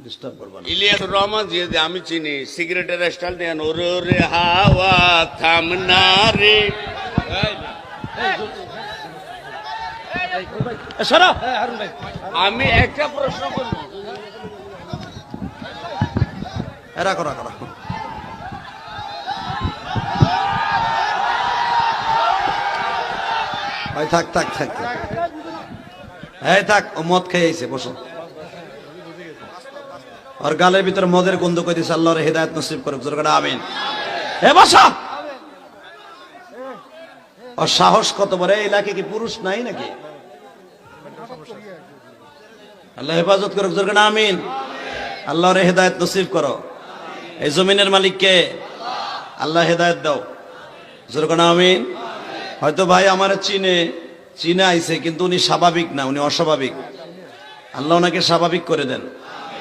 Disturb করবা না। ইলিয়াস রহমান যে আমি চিনি সিগারেটের স্টাইল দেন ওরে রে হাওয়া থামনা রে। সরা আমি একটা প্রশ্ন করব, রাখো রাখো রাখো। ভাই থাক থাক থাক থাক, এই থাক, ও মদ খেয়েছে, বসো। আর গালের ভিতরে মদের গন্ধ করে দিয়েছে, আল্লাহর হেদায়েত নসিব করুক, জোরে করে আমিন। এ বসো। আর সাহস কত বড়, এই এলাকায় কি পুরুষ নাই নাকি? আল্লাহ হেফাজত করুক, জোরে করে আমিন। আল্লাহর হেদায়েত নসিব করো। এই জমিনের মালিককে আল্লাহ হেদায়েত দাও, জোরে করে আমিন। হয়তো ভাই আমার চিনে আইছে, কিন্তু উনি স্বাভাবিক না, উনি অস্বাভাবিক। আল্লাহ ওনাকে স্বাভাবিক করে দেন।